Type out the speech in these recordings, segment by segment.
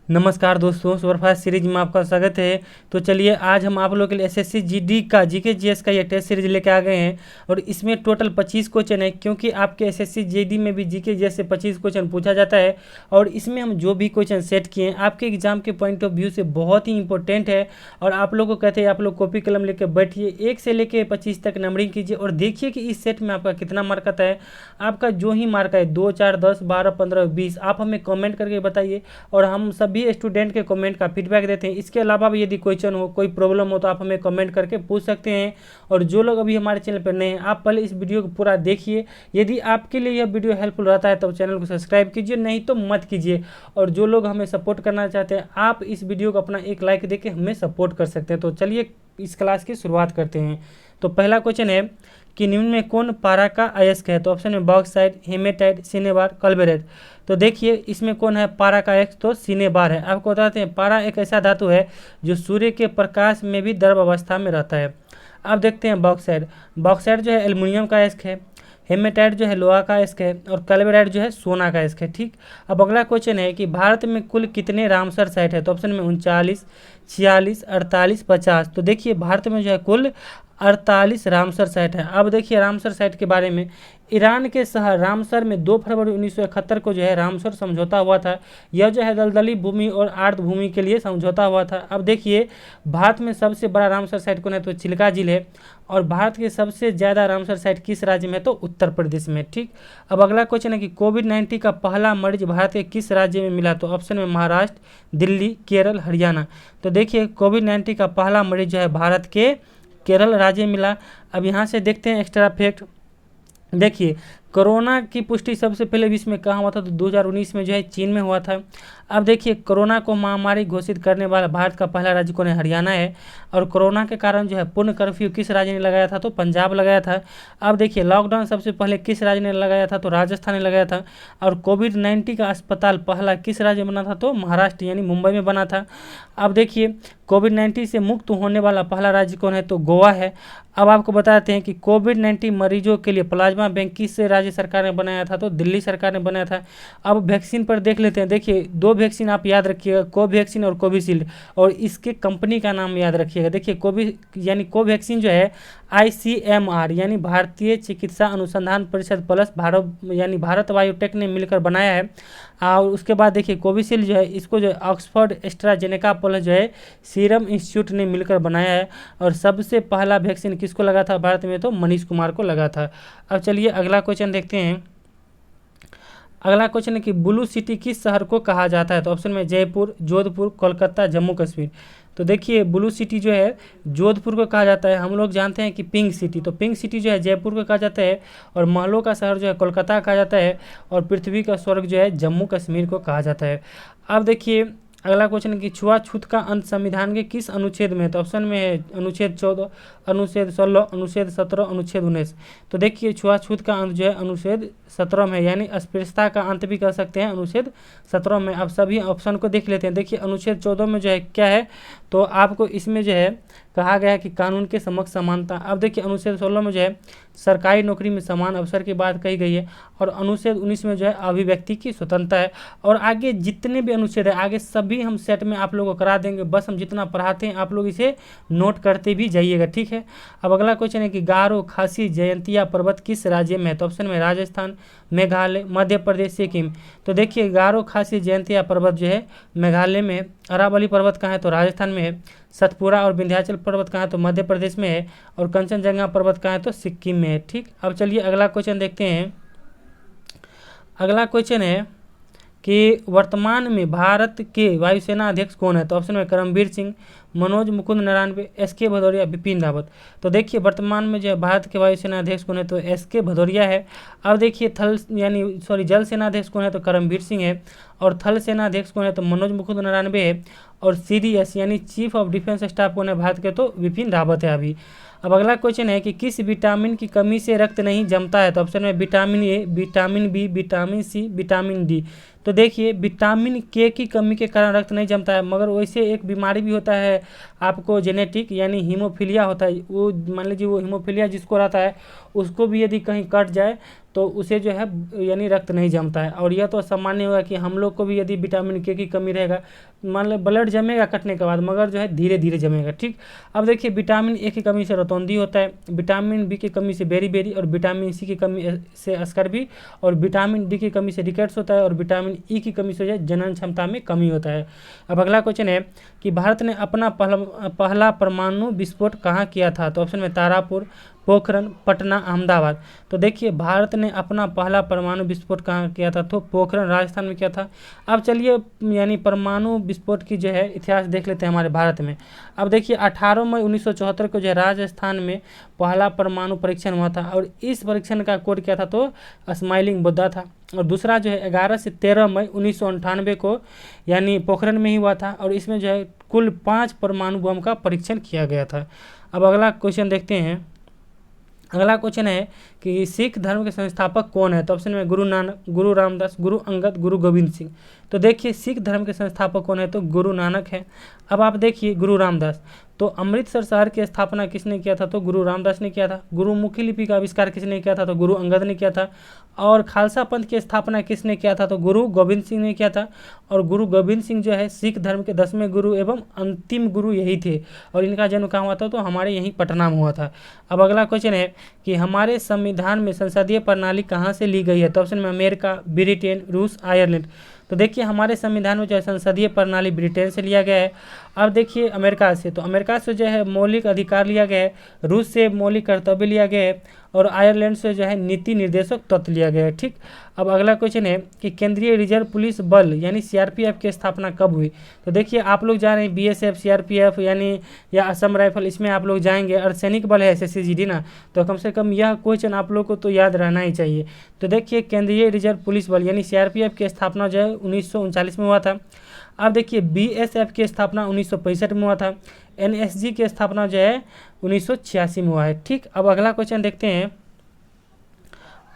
नमस्कार दोस्तों, superfast series में आपका स्वागत है। तो चलिए आज हम आप लोगों के लिए एसएससी जीडी का जीके जीएस का ये टेस्ट सीरीज लेके आ गए हैं और इसमें टोटल 25 क्वेश्चन है, क्योंकि आपके एसएससी जीडी में भी जीके जीएस से 25 क्वेश्चन पूछा जाता है। और इसमें हम जो भी क्वेश्चन सेट किए हैं आपके एग्जाम के पॉइंट ऑफ व्यू से बहुत ही इंपॉर्टेंट है। और आप लोग को कहते हैं आप लोग कॉपी कलम लेकर बैठिए, 1 से लेकर 25 तक नंबरिंग कीजिए और देखिए कि इस सेट में आपका कितना मार्क आता है। आपका जो ही मार्क है 2, 4, 10, 12, 15, 20 आप हमें कमेंट करके बताइए और हम सभी स्टूडेंट के कमेंट का फीडबैक देते हैं। इसके अलावा भी यदि क्वेश्चन हो, कोई प्रॉब्लम हो तो आप हमें कमेंट करके पूछ सकते हैं। और जो लोग अभी हमारे चैनल पर नए हैं आप पहले इस वीडियो को पूरा देखिए। यदि आपके लिए यह वीडियो हेल्पफुल रहता है तो चैनल को सब्सक्राइब कीजिए, नहीं तो मत कीजिए। और जो लोग हमें सपोर्ट करना चाहते हैं आप इस वीडियो को अपना एक लाइक देके हमें सपोर्ट कर सकते हैं। तो चलिए इस क्लास की शुरुआत करते हैं। तो पहला क्वेश्चन है कि निम्न में कौन पारा का अयस्क है। तो ऑप्शन में बॉक्साइट, हेमेटाइट, सिनेबार, कल्बेरेट। तो देखिए इसमें कौन है पारा का अयस्क, तो सिनेबार है। आपको बताते हैं पारा एक ऐसा धातु है जो सूर्य के प्रकाश में भी द्रव अवस्था में रहता है। अब देखते हैं बॉक्साइट। बॉक्साइट जो है एल्युमिनियम का अयस्क है, हेमेटाइट जो है लोहा का अयस्क है और कल्बेराइट जो है सोना का अयस्क है। ठीक, अब अगला क्वेश्चन है कि भारत में कुल कितने रामसर साइट है। तो ऑप्शन में 39, 46, 48, 50। तो देखिए भारत में जो है कुल 48 रामसर साइट है। अब देखिए रामसर साइट के बारे में, ईरान के शहर रामसर में 2 फरवरी 1971 को जो है रामसर समझौता हुआ था। यह जो है दलदली भूमि और आर्द्र भूमि के लिए समझौता हुआ था। अब देखिए भारत में सबसे बड़ा रामसर साइट कौन है, तो चिल्का झील है। और भारत के सबसे ज़्यादा रामसर साइट किस राज्य में है, तो उत्तर प्रदेश में। ठीक, अब अगला क्वेश्चन है कि कोविड-19 का पहला मरीज भारत के किस राज्य में मिला। तो ऑप्शन में महाराष्ट्र, दिल्ली, केरल, हरियाणा। तो देखिए कोविड-19 का पहला मरीज जो है भारत के केरल राज्य में मिला। अब यहाँ से देखते हैं एक्स्ट्रा फैक्ट। देखिए कोरोना की पुष्टि सबसे पहले विश्व में कहाँ हुआ था, तो 2019 में जो है चीन में हुआ था। अब देखिए कोरोना को महामारी घोषित करने वाला भारत का पहला राज्य कौन है, हरियाणा है। और कोरोना के कारण जो है पूर्ण कर्फ्यू किस राज्य ने लगाया था, तो पंजाब लगाया था। अब देखिए लॉकडाउन सबसे पहले किस राज्य ने लगाया था, तो राजस्थान ने लगाया था। और कोविड-19 का अस्पताल पहला किस राज्य में बना था, तो महाराष्ट्र यानी मुंबई में बना था। अब देखिए कोविड-19 से मुक्त होने वाला पहला राज्य कौन है, तो गोवा है। अब आपको बताते हैं कि कोविड-19 मरीजों के लिए प्लाज्मा बैंक किस राज्य सरकार ने बनाया था, तो दिल्ली सरकार ने बनाया था। अब वैक्सीन पर देख लेते हैं। देखिए 2 वैक्सीन आप याद रखिएगा, कोवैक्सीन और कोविशील्ड, और इसके कंपनी का नाम याद रखिएगा। देखिए कोवैक्सीन जो है ICMR यानी भारतीय चिकित्सा अनुसंधान परिषद प्लस भारत यानी भारत बायोटेक ने मिलकर बनाया है। और उसके बाद देखिए कोविशील्ड जो है इसको जो है ऑक्सफोर्ड एस्ट्राजेनेका प्लस जो है सीरम इंस्टीट्यूट ने मिलकर बनाया है। और सबसे पहला वैक्सीन किसको लगा था भारत में, तो मनीष कुमार को लगा था। अब चलिए अगला क्वेश्चन देखते हैं। अगला क्वेश्चन है कि ब्लू सिटी किस शहर को कहा जाता है। तो ऑप्शन में जयपुर, जोधपुर, कोलकाता, जम्मू कश्मीर। तो देखिए ब्लू सिटी जो है जोधपुर को कहा जाता है। हम लोग जानते हैं कि पिंक सिटी, तो पिंक सिटी जो है जयपुर को कहा जाता है। और महलों का शहर जो है कोलकाता कहा जाता है। और पृथ्वी का स्वर्ग जो है जम्मू कश्मीर को कहा जाता है। अब देखिए अगला क्वेश्चन है कि छुआछूत का अंत संविधान के किस अनुच्छेद में है। तो ऑप्शन में है अनुच्छेद 14, अनुच्छेद 16, अनुच्छेद 17, अनुच्छेद 19। तो देखिए छुआछूत का अंत जो है अनुच्छेद 17 में, यानी अस्पृश्यता का अंत भी कह सकते हैं अनुच्छेद 17 में। अब सभी ऑप्शन को देख लेते हैं। देखिए अनुच्छेद 14 में जो है क्या है, तो आपको इसमें जो है कहा गया है कि कानून के समक्ष समानता। अब देखिए अनुच्छेद 16 में जो है सरकारी नौकरी में समान अवसर की बात कही गई है। और अनुच्छेद 19 में जो है अभिव्यक्ति की स्वतंत्रता है। और आगे जितने भी अनुच्छेद है आगे सभी हम सेट में आप लोगों को करा देंगे, बस हम जितना पढ़ाते हैं आप लोग इसे नोट करते भी जाइएगा। ठीक है, अब अगला क्वेश्चन है कि गारो, खासी, जयंतिया पर्वत किस राज्य में है। तो ऑप्शन में राजस्थान, मेघालय, मध्य प्रदेश, सिक्किम। तो देखिए गारो, खासी, जयंतिया पर्वत जो है मेघालय में है। अरावली पर्वत कहाँ है, तो राजस्थान में है। सतपुरा और विंध्याचल पर्वत कहाँ है, तो मध्य प्रदेश में है। और कंचनजंगा पर्वत कहाँ है, तो सिक्किम में है। ठीक, अब चलिए अगला क्वेश्चन देखते हैं। अगला क्वेश्चन है कि वर्तमान में भारत के वायुसेना अध्यक्ष कौन है। तो ऑप्शन में करमबीर सिंह, मनोज मुकुंद नरवणे, SK भदौरिया, बिपिन रावत। तो देखिए वर्तमान में जो है भारत के वायुसेना अध्यक्ष कौन है, तो SK भदौरिया है। अब देखिए जल सेना अध्यक्ष कौन है, तो करमबीर सिंह है। और थल सेना अध्यक्ष कौन है, तो मनोज मुकुंद नरवणे है। और CDS यानी चीफ ऑफ डिफेंस स्टाफ कौन है भारत के, तो बिपिन रावत है अभी। अब अगला क्वेश्चन है कि किस विटामिन की कमी से रक्त नहीं जमता है। तो ऑप्शन में vitamin A, vitamin B, vitamin C, vitamin D। तो देखिए विटामिन K की कमी के कारण रक्त नहीं जमता है, मगर वैसे एक बीमारी भी होता है आपको जेनेटिक यानी हीमोफीलिया होता है। वो मान लीजिए वो हीमोफीलिया जिसको रहता है उसको भी यदि कहीं कट जाए तो उसे जो है यानी रक्त नहीं जमता है। और यह तो सामान्य होगा कि हम लोग को भी यदि विटामिन के की कमी रहेगा, मान लो ब्लड जमेगा कटने के बाद, मगर जो है धीरे धीरे जमेगा। ठीक, अब देखिए विटामिन ए की कमी से रतौंधी होता है, विटामिन बी की कमी से बेरी, और विटामिन सी की कमी से स्कर्वी, और विटामिन डी की कमी से रिकेट्स होता है, और विटामिन ई की कमी से जो है जनन क्षमता में कमी होता है। अब अगला क्वेश्चन है कि भारत ने अपना पहला परमाणु विस्फोट कहाँ किया था? तो ऑप्शन में तारापुर, पोखरण, पटना, अहमदाबाद। तो देखिए भारत ने अपना पहला परमाणु विस्फोट कहाँ किया था? तो पोखरण राजस्थान में किया था। अब चलिए यानी परमाणु विस्फोट की जो है इतिहास देख लेते हैं हमारे भारत में। अब देखिए 18 मई 1974 को जो है राजस्थान में पहला परमाणु परीक्षण हुआ था, और इस परीक्षण का कोड क्या था? तो स्माइलिंग बुद्धा था। और दूसरा जो है 11 से 13 मई 1998 को यानी पोखरण में ही हुआ था, और इसमें जो है कुल 5 परमाणु बम का परीक्षण किया गया था। अब अगला क्वेश्चन देखते हैं। अगला क्वेश्चन है कि सिख धर्म के संस्थापक कौन है? तो ऑप्शन में गुरु नानक, गुरु रामदास, गुरु अंगद, गुरु गोविंद सिंह। तो देखिए सिख धर्म के संस्थापक कौन है? तो गुरु नानक है। अब आप देखिए गुरु रामदास, तो अमृतसर शहर की स्थापना किसने किया था? तो गुरु रामदास ने किया था। गुरुमुखी लिपि का आविष्कार किसने किया था? तो गुरु अंगद ने किया था। और खालसा पंथ की स्थापना किसने किया था? तो गुरु गोविंद सिंह ने किया था। और गुरु गोविंद सिंह जो है सिख धर्म के 10वें गुरु एवं अंतिम गुरु यही थे, और इनका जन्म कहाँ हुआ था? तो हमारे यहीं पटना में हुआ था। अब अगला क्वेश्चन है कि हमारे संविधान में संसदीय प्रणाली कहाँ से ली गई है? तो ऑप्शन में अमेरिका, ब्रिटेन, रूस, आयरलैंड। तो देखिए हमारे संविधान में जो है संसदीय प्रणाली ब्रिटेन से लिया गया है। अब देखिए अमेरिका से, तो अमेरिका से जो है मौलिक अधिकार लिया गया है, रूस से मौलिक कर्तव्य लिया गया है, और आयरलैंड से जो है नीति निर्देशक तत्व लिया गया है। ठीक, अब अगला क्वेश्चन है कि केंद्रीय रिजर्व पुलिस बल यानी सीआरपीएफ की स्थापना कब हुई? तो देखिए आप लोग जा रहे हैं बीएसएफ, सीआरपीएफ यानी या असम राइफल, इसमें आप लोग जाएंगे, अर्धसैनिक बल है एसएसजी ना, तो कम से कम यह क्वेश्चन आप लोग को तो याद रहना ही चाहिए। तो देखिए केंद्रीय रिजर्व पुलिस बल यानी सीआरपीएफ की स्थापना जो है 1939 में हुआ था। अब देखिए बीएसएफ की स्थापना 1965 में हुआ था। एनएसजी की स्थापना जो है 1986 में हुआ है। ठीक, अब अगला क्वेश्चन देखते हैं।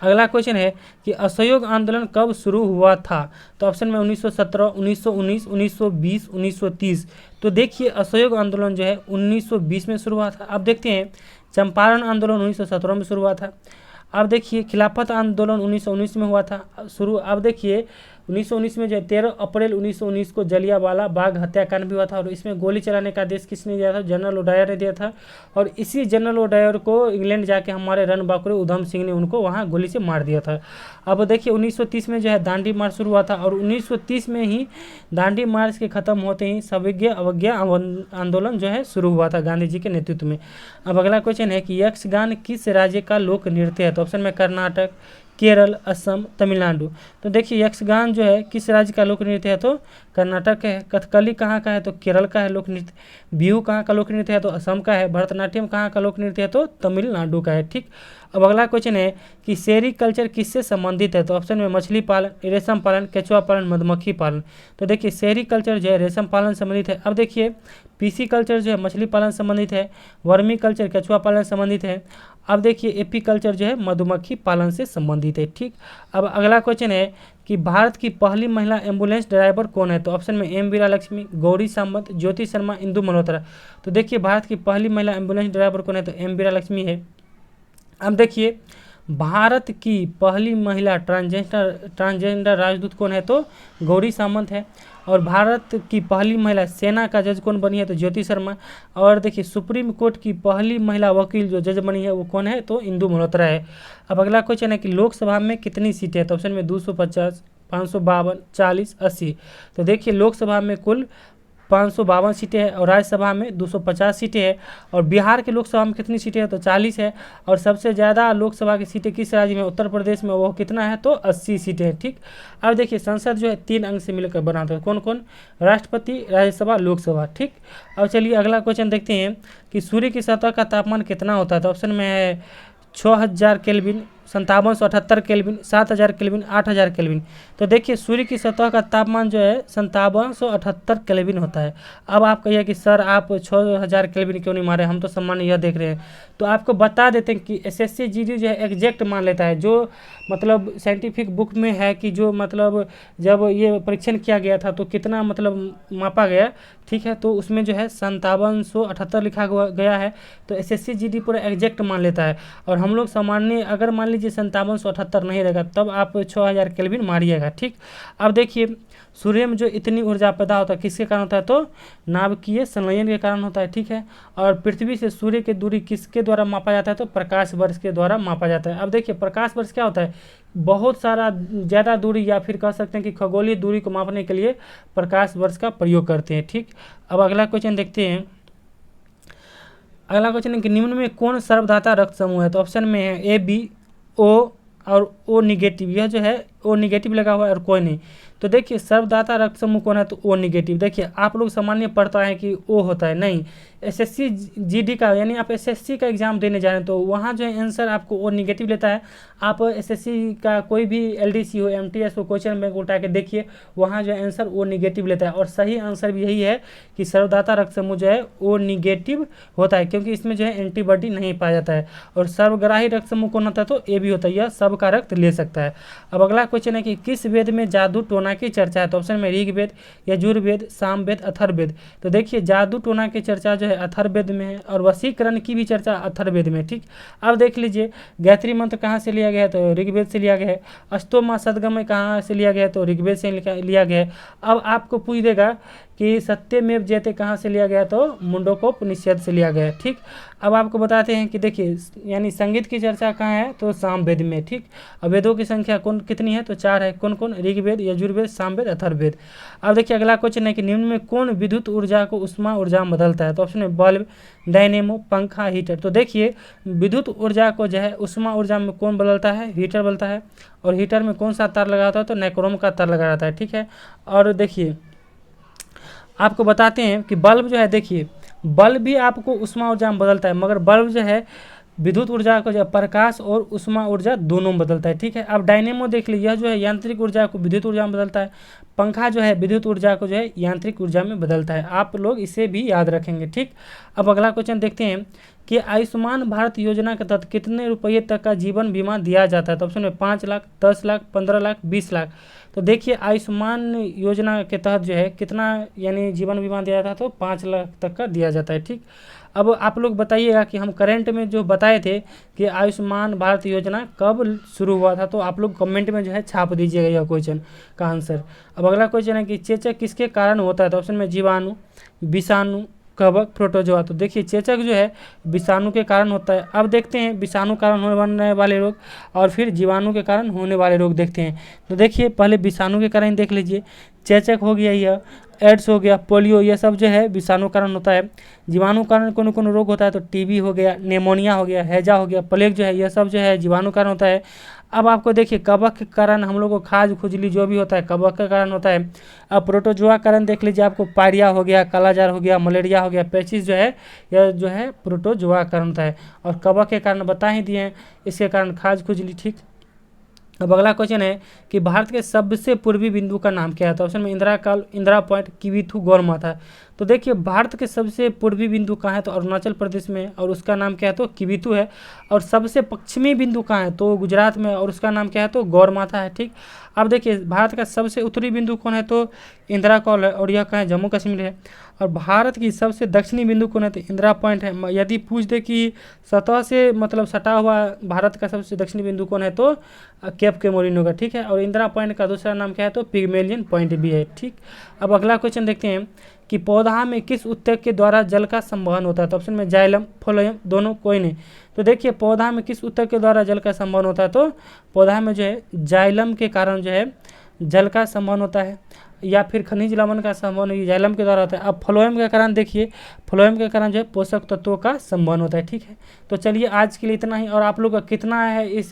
अगला क्वेश्चन है कि असहयोग आंदोलन कब शुरू हुआ था? तो ऑप्शन में 1917, 1919, 1920, 1930। तो देखिए असहयोग आंदोलन जो है 1920 में शुरू हुआ था। अब देखते हैं चंपारण आंदोलन 1917 में शुरू हुआ था। अब देखिए खिलाफत आंदोलन 1919 में हुआ था शुरू। अब देखिए 1919 में जो 13 अप्रैल 1919 को जलियांवाला बाग हत्याकांड भी हुआ था, और इसमें गोली चलाने का आदेश किसने दिया था? जनरल ओडायर ने दिया था। और इसी जनरल ओडायर को इंग्लैंड जाके हमारे रणबांकुरे उधम सिंह ने उनको वहाँ गोली से मार दिया था। अब देखिए 1930 में जो है दांडी मार्च शुरू हुआ था, और 1930 में ही दांडी मार्च के खत्म होते ही सविज्ञ अवज्ञा आंदोलन जो है शुरू हुआ था गांधी जी के नेतृत्व में। अब अगला क्वेश्चन है कि यक्षगान किस राज्य का लोक नृत्य है? तो ऑप्शन में कर्नाटक, केरल, असम, तमिलनाडु। तो देखिए यक्षगान जो है किस राज्य का लोक नृत्य है? तो कर्नाटक है। कथकली कहाँ का है? तो केरल का है लोक नृत्य। बिहू कहाँ का लोक नृत्य है? तो असम का है। भरतनाट्यम कहाँ का लोक नृत्य है? तो तमिलनाडु का है। ठीक, अब अगला क्वेश्चन है कि सेरीकल्चर किससे संबंधित है? तो ऑप्शन में मछली पालन, रेशम पालन, केचुआ पालन, मधुमक्खी पालन। तो देखिए सेरीकल्चर जो है रेशम पालन संबंधित है। अब देखिए पीसी कल्चर जो है मछली पालन संबंधित है, वर्मी कल्चर केचुआ पालन संबंधित है। अब देखिए एपी कल्चर जो है मधुमक्खी पालन से संबंधित है। ठीक, अब अगला क्वेश्चन है कि भारत की पहली महिला एम्बुलेंस ड्राइवर कौन है? तो ऑप्शन में एम वीरा लक्ष्मी, गौरी सामंत, ज्योति शर्मा, इंदु मल्होत्रा। तो देखिए भारत की पहली महिला एम्बुलेंस ड्राइवर कौन है? तो एम वीरा लक्ष्मी है। अब देखिए भारत की पहली महिला ट्रांसजेंडर राजदूत कौन है? तो गौरी सामंत है। और भारत की पहली महिला सेना का जज कौन बनी है? तो ज्योति शर्मा। और देखिए सुप्रीम कोर्ट की पहली महिला वकील जो जज बनी है वो कौन है? तो इंदु मल्होत्रा है। अब अगला क्वेश्चन है कि लोकसभा में कितनी सीटें हैं? तो ऑप्शन में 250, 552, 40, 80। तो देखिए लोकसभा में कुल 552 सीटें हैं, और राज्यसभा में 250 सीटें हैं। और बिहार के लोकसभा में कितनी सीटें हैं? तो 40 है। और सबसे ज़्यादा लोकसभा की सीटें किस राज्य में? उत्तर प्रदेश में। वो कितना है? तो 80 सीटें हैं। ठीक, अब देखिए संसद जो है 3 अंग से मिलकर बना था। कौन कौन? राष्ट्रपति, राज्यसभा, लोकसभा। ठीक, अब चलिए अगला क्वेश्चन देखते हैं कि सूर्य की सतह का तापमान कितना होता है? तो ऑप्शन में है 6000 केल्विन, 5778 केल्विन, 7000 केल्विन, 8000 केल्विन। तो देखिए सूर्य की सतह का तापमान जो है 5778 केल्विन होता है। अब आप कहिए कि सर आप 6000 केल्विन क्यों नहीं मारे, हम तो सामान्य यह देख रहे हैं। तो आपको बता देते हैं कि एसएससी जीडी जो है एग्जैक्ट मान लेता है, जो मतलब साइंटिफिक बुक में है कि जो मतलब जब ये परीक्षण किया गया था तो कितना मतलब मापा गया। ठीक है, तो उसमें जो है 5778 लिखा गया है। तो एसएससी जीडी पूरा एग्जैक्ट मान लेता है। और हम लोग सामान्य अगर मान लीजिए लीजिए 5778 नहीं रहेगा, तब आप 6000 केल्विन मारिएगा। ठीक, अब देखिए सूर्य में जो इतनी ऊर्जा पैदा होता है किसके कारण होता है, तो नाभिकीय संलयन के कारण होता है। ठीक है, और पृथ्वी से सूर्य की दूरी किसके द्वारा मापा जाता है, तो प्रकाश वर्ष के द्वारा मापा जाता है। अब देखिए प्रकाश वर्ष क्या होता है, बहुत सारा ज़्यादा दूरी या फिर कह सकते हैं कि खगोलीय दूरी को मापने के लिए प्रकाश वर्ष का प्रयोग करते हैं। ठीक, अब अगला क्वेश्चन देखते हैं। अगला क्वेश्चन है कि निम्न में कौन सर्वधाता रक्त समूह है, तो ऑप्शन में है ए बी ओ और ओ निगेटिव। यह जो है ओ निगेटिव लगा हुआ है और कोई नहीं। तो देखिए सर्वदाता रक्त समूह कौन है, तो ओ निगेटिव। देखिए आप लोग सामान्य पढ़ता है कि ओ होता है, नहीं, एसएससी जीडी का यानी आप एसएससी का एग्जाम देने जा रहे हैं तो वहाँ जो है आंसर आपको ओ निगेटिव लेता है। आप एसएससी का कोई भी एलडीसी हो एमटीएस हो क्वेश्चन बैंक उठा के देखिए, वहाँ जो है आंसर ओ निगेटिव लेता है। और सही आंसर भी यही है कि सर्वदाता रक्त समूह जो है ओ निगेटिव होता है, क्योंकि इसमें जो है एंटीबॉडी नहीं पाया जाता है। और सर्वग्राही रक्त समूह कौन होता है, तो ए भी होता है, यह सबका रक्त ले सकता है। अब अगला क्वेश्चन है कि किस वेद में जादू टोना की चर्चा है, तो ऑप्शन में ऋग्वेद, यजुर्वेद, सामवेद, अथर्ववेद। तो देखिए जादू टोना की चर्चा जो है अथर्ववेद में है और वशीकरण की भी चर्चा अथर्ववेद में। ठीक, अब देख लीजिए गायत्री मंत्र कहाँ से लिया गया है, तो ऋग्वेद से लिया गया है। अष्टोमा सदगमय कहाँ से लिया गया है, तो ऋग्वेद से लिया गया है। अब आपको पूछ देगा कि सत्यमेव जयते कहाँ से लिया गया, तो मुंडकोपनिषद से लिया गया है। ठीक, अब आपको बताते हैं कि देखिए यानी संगीत की चर्चा कहाँ है, तो सामवेद में। ठीक, अब वेदों की संख्या कितनी है, तो 4 है। कौन कौन, ऋग्वेद, यजुर्वेद, सामवेद, अथर्ववेद। अब देखिए अगला क्वेश्चन है कि निम्न में कौन विद्युत ऊर्जा को उष्मा ऊर्जा में बदलता है, तो ऑप्शन में बल्ब, डायनेमो, पंखा, हीटर। तो देखिए विद्युत ऊर्जा को जो है उष्मा ऊर्जा में कौन बदलता है, हीटर बदलता है। और हीटर में कौन सा तार लगा होता है, तो नाइक्रोम का तार लगा रहता है। ठीक है, और देखिए आपको बताते हैं कि बल्ब जो है, देखिए बल्ब भी आपको उष्मा ऊर्जा में बदलता है, मगर बल्ब जो है विद्युत ऊर्जा को जो है प्रकाश और उष्मा ऊर्जा दोनों में बदलता है। ठीक है, अब डायनेमो देख लीजिए, यह जो है यांत्रिक ऊर्जा को विद्युत ऊर्जा में बदलता है। पंखा जो है विद्युत ऊर्जा को जो है यांत्रिक ऊर्जा में बदलता है। आप लोग इसे भी याद रखेंगे। ठीक, अब अगला क्वेश्चन देखते हैं कि आयुष्मान भारत योजना के तहत कितने रुपये तक का जीवन बीमा दिया जाता है, तो ऑप्शन में 5 लाख, 10 लाख, 15 लाख, 20 लाख। तो देखिए आयुष्मान योजना के तहत जो है कितना यानी जीवन बीमा दिया जाता है, तो 5 लाख तक का दिया जाता है। ठीक, अब आप लोग बताइएगा कि हम करंट में जो बताए थे कि आयुष्मान भारत योजना कब शुरू हुआ था, तो आप लोग कमेंट में जो है छाप दीजिएगा यह क्वेश्चन का आंसर। अब अगला क्वेश्चन है कि चेचक किसके कारण होता है, तो ऑप्शन में जीवाणु, विषाणु, कवक, प्रोटोजोआ। तो देखिए चेचक जो है विषाणु के कारण होता है। अब देखते हैं विषाणु कारण होने वाले रोग और फिर जीवाणु के कारण होने वाले रोग देखते हैं। तो देखिए पहले विषाणु के कारण देख लीजिए, चेचक हो गया, यह एड्स हो गया, पोलियो, ये सब जो है विषाणु कारण होता है। जीवाणु कारण कौन कौन रोग होता है, तो टीबी हो गया, निमोनिया हो गया, हैजा हो गया, प्लेग जो है यह सब जो है जीवाणु कारण होता है। अब आपको देखिए कवक के कारण हम लोग को खाज खुजली जो भी होता है कवक के कारण होता है। अब प्रोटोजोआ कारण देख लीजिए, आपको पायरिया हो गया, कालाजार हो गया, मलेरिया हो गया, पेचिस जो है यह जो है प्रोटोजोआ कारण होता है। और कवक के कारण बता ही दिए हैं, इसके कारण खाज खुजली। ठीक, अब अगला क्वेश्चन है कि भारत के सबसे पूर्वी बिंदु का नाम क्या है, तो ऑप्शन में इंदिरा काल, इंदिरा पॉइंट, किविथु, गौरमाथा। तो देखिए भारत के सबसे पूर्वी बिंदु कहाँ है, तो अरुणाचल प्रदेश में, और उसका नाम क्या है, तो किविथु है। और सबसे पश्चिमी बिंदु कहाँ है, तो गुजरात में, और उसका नाम क्या है, तो गौरमाथा है। ठीक, अब देखिए भारत का सबसे उत्तरी बिंदु कौन है, तो इंदिरा कॉल है, और यह कहाँ है, जम्मू कश्मीर है। और भारत की सबसे दक्षिणी बिंदु कौन है, तो इंदिरा पॉइंट है। यदि पूछ दे कि सतह से मतलब सटा हुआ भारत का सबसे दक्षिणी बिंदु कौन है, तो केप केमोरिन होगा। ठीक है, और इंदिरा पॉइंट का दूसरा नाम क्या है, तो पिग्मेलियन पॉइंट भी है। ठीक, अब अगला क्वेश्चन देखते हैं कि पौधा में किस उत्तक के द्वारा जल का संवहन होता है, तो ऑप्शन में जाइलम, फ्लोएम, दोनों, कोई नहीं। तो देखिए पौधा में किस उत्तक के द्वारा जल का संवहन होता है, तो पौधा में जो है जाइलम के कारण जो है जल का संवहन होता है, या फिर खनिज लवण का संवहन जाइलम के द्वारा होता है। अब फ्लोएम के कारण देखिए, फ्लोएम के कारण जो है पोषक तत्वों का संवहन होता है। ठीक है, तो चलिए आज के लिए इतना ही, और आप लोग का कितना है इस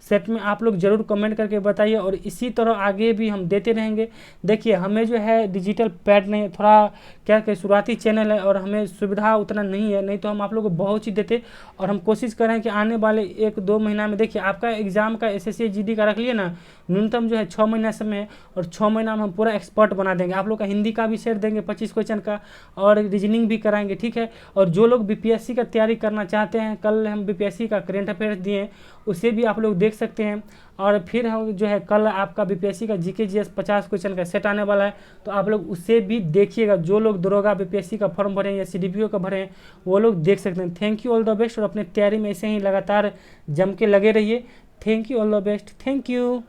सेट में आप लोग ज़रूर कमेंट करके बताइए, और इसी तरह आगे भी हम देते रहेंगे। देखिए हमें जो है डिजिटल पैड नहीं, थोड़ा क्या कहें शुरुआती चैनल है और हमें सुविधा उतना नहीं है, नहीं तो हम आप लोग को बहुत चीज़ देते। और हम कोशिश करें कि आने वाले 1-2 महीना में देखिए आपका एग्जाम का एसएससी जीडी का रख लिए ना, न्यूनतम जो है 6 महीना समय है, और 6 महीना में हम पूरा एक्सपर्ट बना देंगे। आप लोग का हिंदी का भी सेट देंगे 25 क्वेश्चन का, और रीजनिंग भी कराएंगे। ठीक है, और जो लोग बीपीएससी का तैयारी करना चाहते हैं, कल हम बीपीएससी का करेंट अफेयर्स दिए, उसे भी आप लोग देख सकते हैं। और फिर हम जो है कल आपका बीपीएससी का जीके जीएस 50 क्वेश्चन का सेट आने वाला है, तो आप लोग उसे भी देखिएगा। जो लोग दरोगा बीपीएससी का फॉर्म भरें या सीडीपीओ का भरें, वो लोग देख सकते हैं। Thank you, all the best, और अपने तैयारी में ऐसे ही लगातार जम के लगे रहिए। Thank you, all the best, thank you.